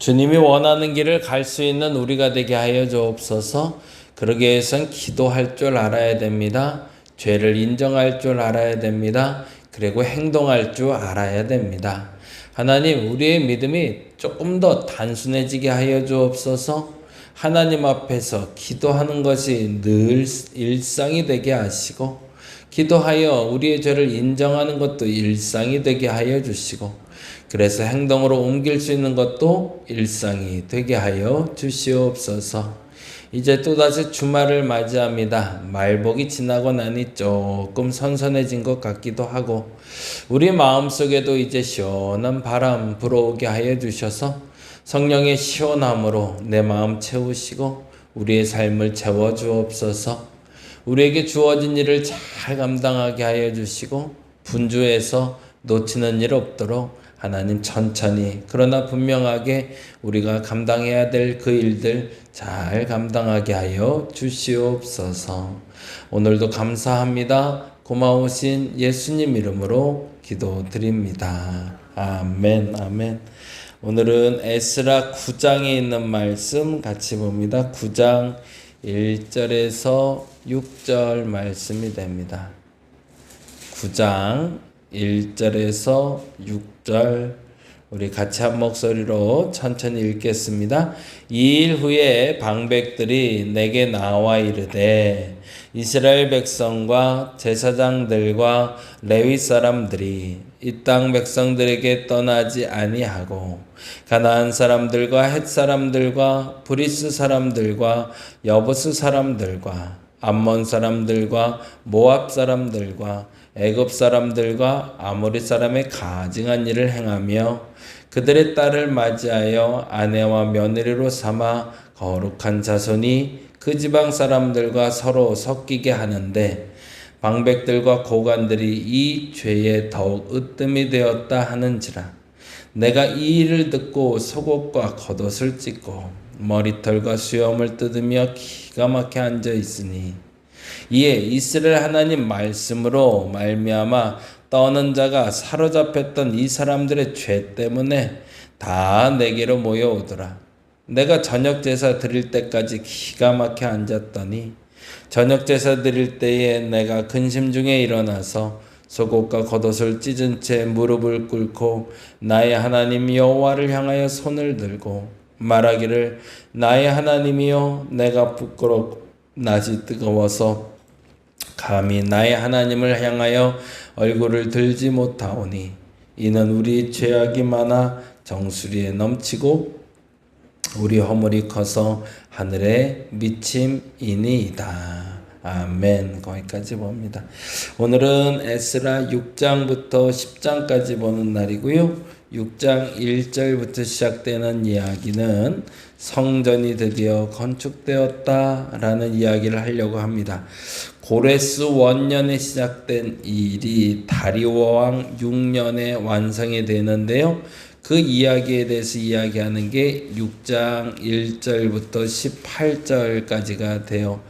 주님이 원하는 길을 갈 수 있는 우리가 되게 하여 주옵소서. 그러기 위해선 기도할 줄 알아야 됩니다. 죄를 인정할 줄 알아야 됩니다. 그리고 행동할 줄 알아야 됩니다. 하나님, 우리의 믿음이 조금 더 단순해지게 하여 주옵소서. 하나님 앞에서 기도하는 것이 늘 일상이 되게 하시고, 기도하여 우리의 죄를 인정하는 것도 일상이 되게 하여 주시고, 그래서 행동으로 옮길 수 있는 것도 일상이 되게 하여 주시옵소서. 이제 또다시 주말을 맞이합니다. 말복이 지나고 나니 조금 선선해진 것 같기도 하고, 우리 마음속에도 이제 시원한 바람 불어오게 하여 주셔서 성령의 시원함으로 내 마음 채우시고 우리의 삶을 채워주옵소서. 우리에게 주어진 일을 잘 감당하게 하여 주시고 분주해서 놓치는 일 없도록 하나님 천천히 그러나 분명하게 우리가 감당해야 될 그 일들 잘 감당하게 하여 주시옵소서. 오늘도 감사합니다. 고마우신 예수님 이름으로 기도드립니다. 아멘, 아멘. 오늘은 에스라 9장에 있는 말씀 같이 봅니다. 9장 1절에서 6절 말씀이 됩니다. 9장 1절에서 6절 우리 같이 한 목소리로 천천히 읽겠습니다. 2일 후에 방백들이 내게 나와 이르되 이스라엘 백성과 제사장들과 레위 사람들이 이 땅 백성들에게 떠나지 아니하고 가나안 사람들과 헷 사람들과 브리스 사람들과 여부스 사람들과 암몬 사람들과 모압 사람들과 애굽 사람들과 아모리 사람의 가증한 일을 행하며 그들의 딸을 맞이하여 아내와 며느리로 삼아 거룩한 자손이 그 지방 사람들과 서로 섞이게 하는데 방백들과 고관들이 이 죄에 더욱 으뜸이 되었다 하는지라. 내가 이 일을 듣고 속옷과 겉옷을 찢고 머리털과 수염을 뜯으며 기가 막혀 앉아 있으니 이에 이스라엘 하나님 말씀으로 말미암아 떠는 자가 사로잡혔던 이 사람들의 죄 때문에 다 내게로 모여오더라. 내가 저녁 제사 드릴 때까지 기가 막혀 앉았더니 저녁 제사 드릴 때에 내가 근심 중에 일어나서 속옷과 겉옷을 찢은 채 무릎을 꿇고 나의 하나님 여호와를 향하여 손을 들고 말하기를 나의 하나님이여 내가 부끄럽고 낯이 뜨거워서 감히 나의 하나님을 향하여 얼굴을 들지 못하오니 이는 우리 죄악이 많아 정수리에 넘치고 우리 허물이 커서 하늘에 미침이니이다. 아멘. 거기까지 봅니다. 오늘은 에스라 6장부터 10장까지 보는 날이고요. 6장 1절부터 시작되는 이야기는 성전이 드디어 건축되었다라는 이야기를 하려고 합니다. 고레스 원년에 시작된 이 일이 다리오 왕 6년에 완성이 되는데요. 그 이야기에 대해서 이야기하는 게 6장 1절부터 18절까지가 돼요.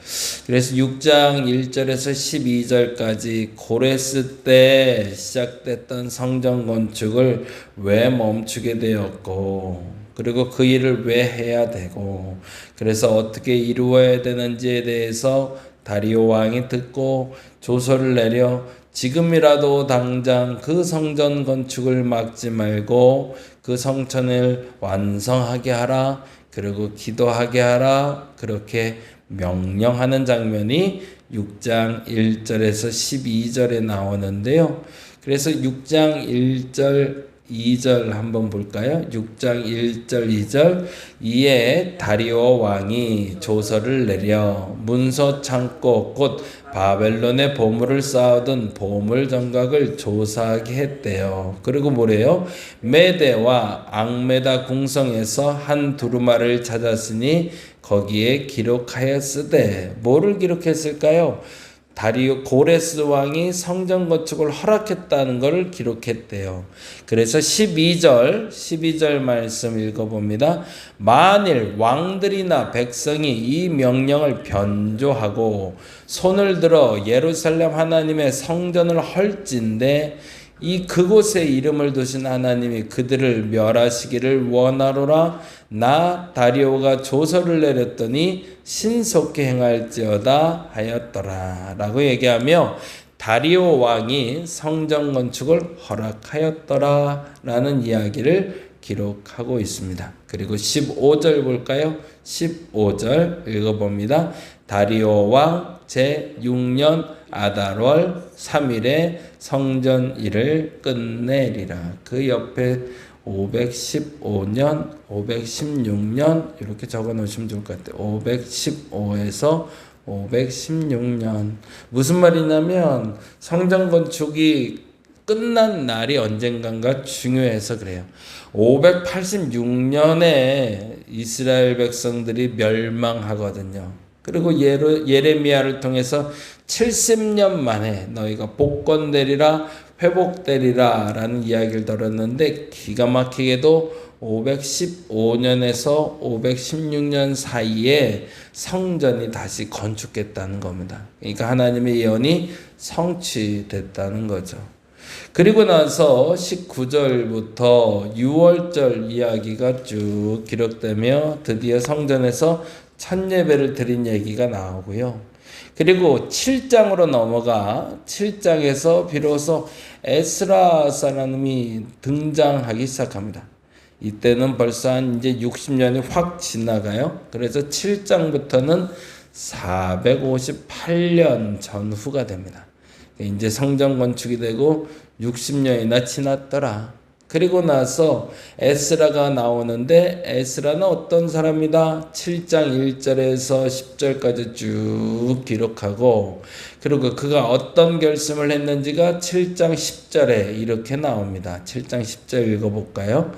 그래서 6장 1절에서 12절까지 고레스 때 시작됐던 성전 건축을 왜 멈추게 되었고, 그리고 그 일을 왜 해야 되고, 그래서 어떻게 이루어야 되는지에 대해서 다리오 왕이 듣고 조서를 내려 지금이라도 당장 그 성전 건축을 막지 말고 그 성전을 완성하게 하라. 그리고 기도하게 하라. 그렇게 명령하는 장면이 6장 1절에서 12절에 나오는데요. 그래서 6장 1절 2절 한번 볼까요? 6장 1절 2절 이에 다리오 왕이 조서를 내려 문서 창고 곧 바벨론의 보물을 쌓아둔 보물 정각을 조사하게 했대요. 그리고 뭐래요? 메대와 앙메다 궁성에서 한 두루마리를 찾았으니 거기에 기록하였으되 뭐를 기록했을까요? 다리오 고레스 왕이 성전 건축을 허락했다는 것을 기록했대요. 그래서 12절 말씀 읽어봅니다. 만일 왕들이나 백성이 이 명령을 변조하고 손을 들어 예루살렘 하나님의 성전을 헐진대 이 그곳에 이름을 두신 하나님이 그들을 멸하시기를 원하노라. 나 다리오가 조서를 내렸더니 신속히 행할지어다 하였더라 라고 얘기하며 다리오 왕이 성전 건축을 허락하였더라 라는 이야기를 기록하고 있습니다. 그리고 15절 볼까요? 15절 읽어봅니다. 다리오 왕 제6년 아달월 3일에 성전 일을 끝내리라. 그 옆에 515년, 516년 이렇게 적어 놓으시면 좋을 것 같아요. 515에서 516년. 무슨 말이냐면 성전 건축이 끝난 날이 언젠가가 중요해서 그래요. 586년에 이스라엘 백성들이 멸망하거든요. 그리고 예레미야를 통해서 70년 만에 너희가 복권되리라 회복되리라 라는 이야기를 들었는데 기가 막히게도 515년에서 516년 사이에 성전이 다시 건축됐다는 겁니다. 그러니까 하나님의 예언이 성취됐다는 거죠. 그리고 나서 19절부터 6월절 이야기가 쭉 기록되며 드디어 성전에서 첫 예배를 드린 얘기가 나오고요. 그리고 7장으로 넘어가 7장에서 비로소 에스라 사람이 등장하기 시작합니다. 이때는 벌써 한 이제 60년이 확 지나가요. 그래서 7장부터는 458년 전후가 됩니다. 이제 성전 건축이 되고 60년이나 지났더라. 그리고 나서 에스라가 나오는데 에스라는 어떤 사람이다? 7장 1절에서 10절까지 쭉 기록하고 그리고 그가 어떤 결심을 했는지가 7장 10절에 이렇게 나옵니다. 7장 10절 읽어볼까요?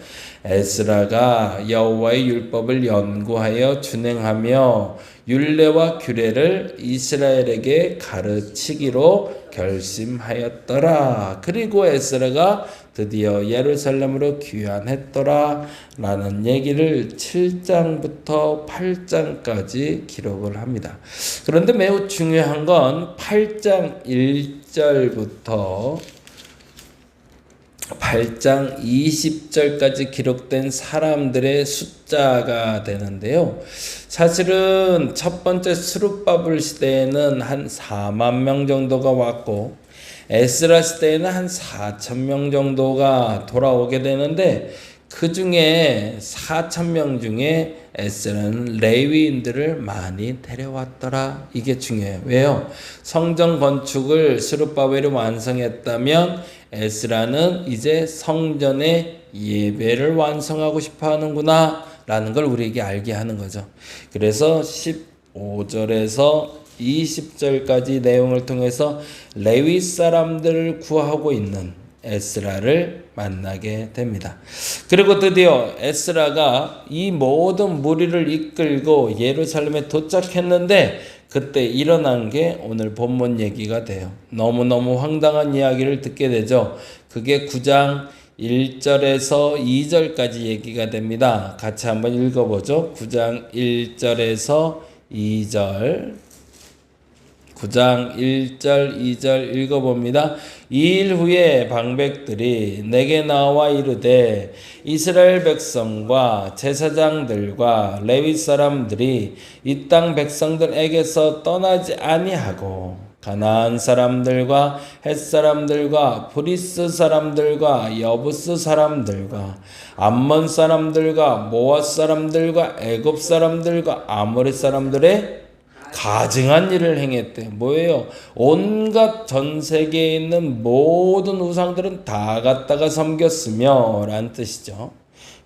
에스라가 여호와의 율법을 연구하여 준행하며 율례와 규례를 이스라엘에게 가르치기로 결심하였더라. 그리고 에스라가 드디어 예루살렘으로 귀환했더라 라는 얘기를 7장부터 8장까지 기록을 합니다. 그런데 매우 중요한 건 8장 1절부터 8장 20절까지 기록된 사람들의 숫자가 되는데요. 사실은 첫 번째 스룹바벨 시대에는 한 4만 명 정도가 왔고 에스라 시대에는 한 4천 명 정도가 돌아오게 되는데 그 중에 4천 명 중에 에스라는 레위인들을 많이 데려왔더라. 이게 중요해요. 왜요? 성전 건축을 스룹바벨이 완성했다면 에스라는 이제 성전의 예배를 완성하고 싶어 하는구나 라는 걸 우리에게 알게 하는 거죠. 그래서 15절에서 20절까지 내용을 통해서 레위 사람들을 구하고 있는 에스라를 만나게 됩니다. 그리고 드디어 에스라가 이 모든 무리를 이끌고 예루살렘에 도착했는데 그때 일어난 게 오늘 본문 얘기가 돼요. 너무너무 황당한 이야기를 듣게 되죠. 그게 9장 1절에서 2절까지 얘기가 됩니다. 같이 한번 읽어보죠. 9장 1절에서 2절 9장 1절 2절 읽어봅니다. 이 일 후에 방백들이 내게 나와 이르되 이스라엘 백성과 제사장들과 레위 사람들이 이 땅 백성들에게서 떠나지 아니하고 가나안 사람들과 헷 사람들과 브리스 사람들과 여부스 사람들과 암몬 사람들과 모압 사람들과 애굽 사람들과 아모리 사람들의 가증한 일을 행했대. 뭐예요? 온갖 전 세계에 있는 모든 우상들은 다 갖다가 섬겼으며 라는 뜻이죠.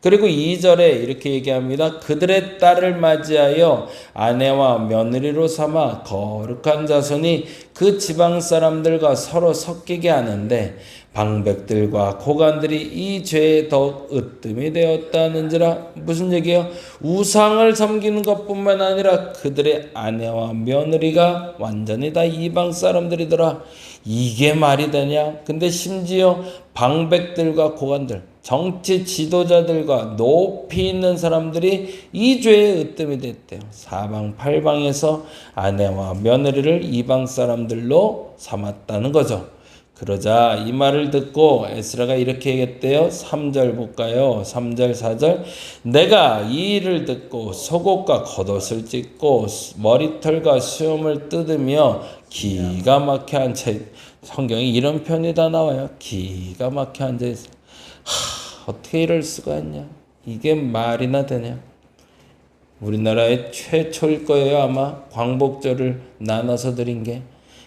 그리고 2절에 이렇게 얘기합니다. 그들의 딸을 맞이하여 아내와 며느리로 삼아 거룩한 자손이 그 지방 사람들과 서로 섞이게 하는데 방백들과 고관들이 이 죄에 더욱 으뜸이 되었다는지라. 무슨 얘기예요? 우상을 섬기는 것뿐만 아니라 그들의 아내와 며느리가 완전히 다 이방 사람들이더라. 이게 말이 되냐? 근데 심지어 방백들과 고관들, 정치 지도자들과 높이 있는 사람들이 이 죄에 으뜸이 됐대요. 사방팔방에서 아내와 며느리를 이방 사람들로 삼았다는 거죠. 그러자 이 말을 듣고 에스라가 이렇게 얘기했대요. 3절 볼까요? 3절 4절 내가 이 일을 듣고 속옷과 겉옷을 찢고 머리털과 수염을 뜯으며 기가 막혀 앉아 성경에 이런 표현이 다 나와요. 기가 막혀 앉아있어. 어떻게 이럴 수가 있냐. 이게 말이나 되냐. 우리나라의 최초일 거예요. 아마 광복절을 나눠서 드린 게.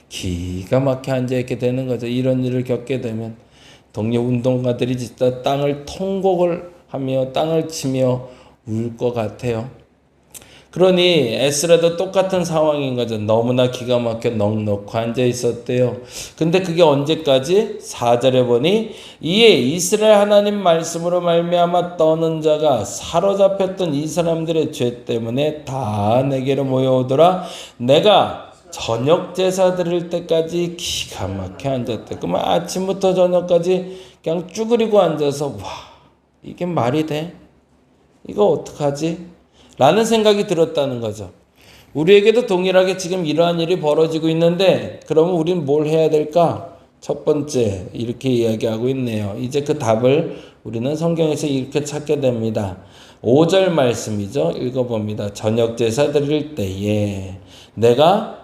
기가 막혀 앉아있게 되는 거죠. 이런 일을 겪게 되면 독립운동가들이 진짜 땅을 통곡을 하며 땅을 치며 울 것 같아요. 그러니 에스라도 똑같은 상황인 거죠. 너무나 기가 막혀 넋놓고 앉아 있었대요. 근데 그게 언제까지? 4절에 보니 이에 이스라엘 하나님 말씀으로 말미암아 떠는 자가 사로잡혔던 이 사람들의 죄 때문에 다 내게로 모여오더라. 내가 저녁 제사 드릴 때까지 기가 막혀 앉았대. 그러면 아침부터 저녁까지 그냥 쭈그리고 앉아서 와, 이게 말이 돼? 이거 어떡하지? 라는 생각이 들었다는 거죠. 우리에게도 동일하게 지금 이러한 일이 벌어지고 있는데 그러면 우리는 뭘 해야 될까? 첫 번째 이렇게 이야기하고 있네요. 이제 그 답을 우리는 성경에서 이렇게 찾게 됩니다. 5절 말씀이죠. 읽어봅니다. 저녁 제사 드릴 때에 내가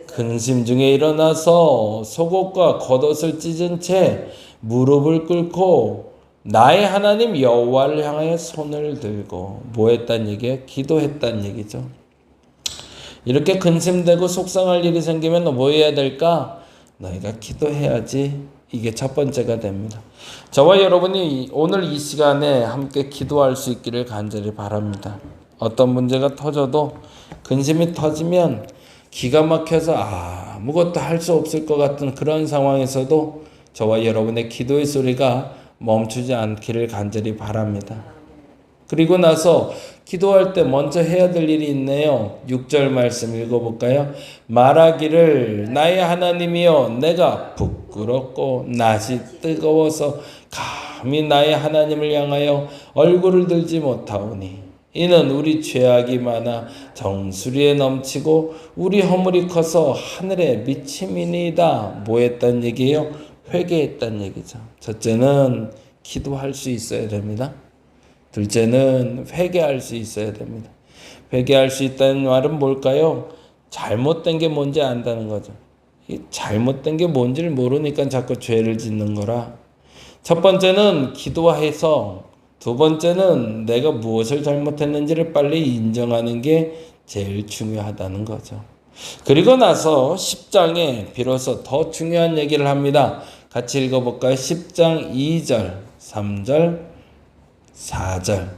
근심 중에 일어나서 속옷과 겉옷을 찢은 채 무릎을 꿇고 나의 하나님 여호와를 향하여 손을 들고 뭐 했단 얘기예요? 기도했단 얘기죠. 이렇게 근심되고 속상할 일이 생기면 뭐 해야 될까? 너희가 기도해야지. 이게 첫 번째가 됩니다. 저와 여러분이 오늘 이 시간에 함께 기도할 수 있기를 간절히 바랍니다. 어떤 문제가 터져도 근심이 터지면 기가 막혀서 아무것도 할 수 없을 것 같은 그런 상황에서도 저와 여러분의 기도의 소리가 멈추지 않기를 간절히 바랍니다. 그리고 나서 기도할 때 먼저 해야 될 일이 있네요. 6절 말씀 읽어볼까요? 말하기를 나의 하나님이여 내가 부끄럽고 낯이 뜨거워서 감히 나의 하나님을 향하여 얼굴을 들지 못하오니 이는 우리 죄악이 많아 정수리에 넘치고 우리 허물이 커서 하늘에 미침이니이다. 뭐 했단 얘기예요? 회개했단 얘기죠. 첫째는 기도할 수 있어야 됩니다. 둘째는 회개할 수 있어야 됩니다. 회개할 수 있다는 말은 뭘까요? 잘못된 게 뭔지 안다는 거죠. 이 잘못된 게 뭔지를 모르니까 자꾸 죄를 짓는 거라. 첫 번째는 기도해서 두 번째는 내가 무엇을 잘못했는지를 빨리 인정하는 게 제일 중요하다는 거죠. 그리고 나서 10장에 비로소 더 중요한 얘기를 합니다. 같이 읽어볼까요? 10장 2절, 3절, 4절.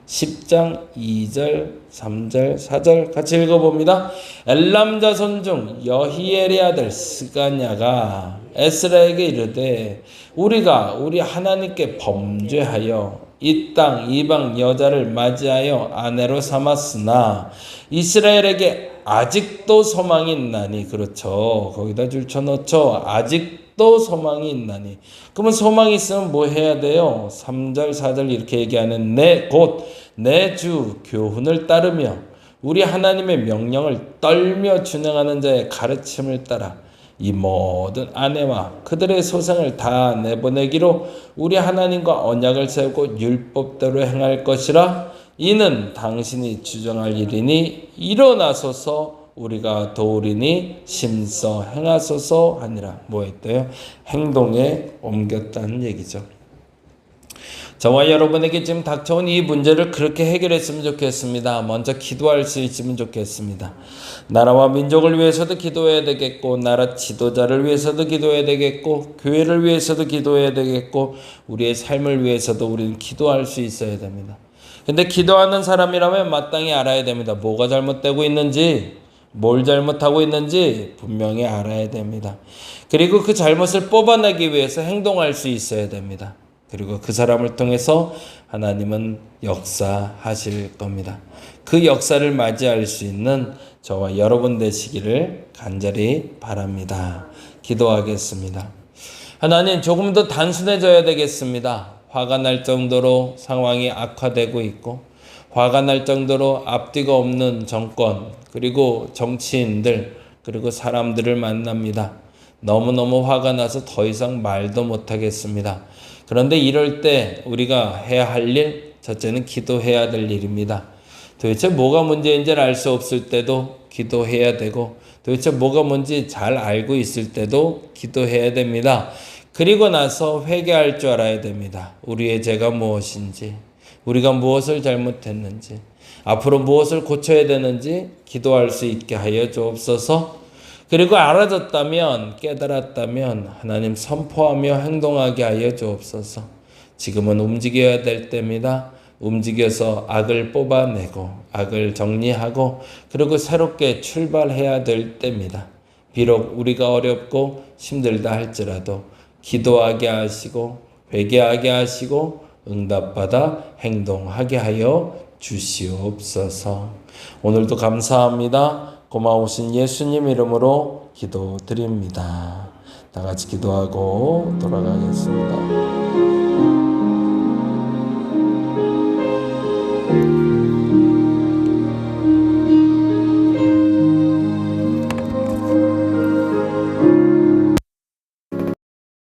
10장 2절, 3절, 4절 같이 읽어봅니다. 엘람 자손 중 여히엘의 아들 스가냐가 에스라에게 이르되 우리가 우리 하나님께 범죄하여 이 땅 이방 여자를 맞이하여 아내로 삼았으나 이스라엘에게 아직도 소망이 있나니. 그렇죠. 거기다 줄쳐놓죠. 아직도 소망이 있나니. 그러면 소망이 있으면 뭐 해야 돼요? 3절 4절 이렇게 얘기하는 곧 내 주 교훈을 따르며 우리 하나님의 명령을 떨며 준행하는 자의 가르침을 따라 이 모든 아내와 그들의 소생을 다 내보내기로 우리 하나님과 언약을 세우고 율법대로 행할 것이라. 이는 당신이 주장할 일이니 일어나소서 우리가 도우리니 심서 행하소서 하니라. 뭐 했대요? 행동에 옮겼다는 얘기죠. 저와 여러분에게 지금 닥쳐온 이 문제를 그렇게 해결했으면 좋겠습니다. 먼저 기도할 수 있으면 좋겠습니다. 나라와 민족을 위해서도 기도해야 되겠고 나라 지도자를 위해서도 기도해야 되겠고 교회를 위해서도 기도해야 되겠고 우리의 삶을 위해서도 우리는 기도할 수 있어야 됩니다. 근데 기도하는 사람이라면 마땅히 알아야 됩니다. 뭐가 잘못되고 있는지, 뭘 잘못하고 있는지 분명히 알아야 됩니다. 그리고 그 잘못을 뽑아내기 위해서 행동할 수 있어야 됩니다. 그리고 그 사람을 통해서 하나님은 역사하실 겁니다. 그 역사를 맞이할 수 있는 저와 여러분 되시기를 간절히 바랍니다. 기도하겠습니다. 하나님, 조금 더 단순해져야 되겠습니다. 화가 날 정도로 상황이 악화되고 있고 화가 날 정도로 앞뒤가 없는 정권 그리고 정치인들 그리고 사람들을 만납니다. 너무너무 화가 나서 더 이상 말도 못하겠습니다. 그런데 이럴 때 우리가 해야 할 일, 첫째는 기도해야 될 일입니다. 도대체 뭐가 문제인지를 알 수 없을 때도 기도해야 되고, 도대체 뭐가 뭔지 잘 알고 있을 때도 기도해야 됩니다. 그리고 나서 회개할 줄 알아야 됩니다. 우리의 죄가 무엇인지, 우리가 무엇을 잘못했는지, 앞으로 무엇을 고쳐야 되는지 기도할 수 있게 하여 주옵소서. 그리고 알아졌다면, 깨달았다면 하나님 선포하며 행동하게 하여 주옵소서. 지금은 움직여야 될 때입니다. 움직여서 악을 뽑아내고 악을 정리하고 그리고 새롭게 출발해야 될 때입니다. 비록 우리가 어렵고 힘들다 할지라도 기도하게 하시고 회개하게 하시고 응답받아 행동하게 하여 주시옵소서. 오늘도 감사합니다. 고마우신 예수님 이름으로 기도드립니다. 다 같이 기도하고 돌아가겠습니다.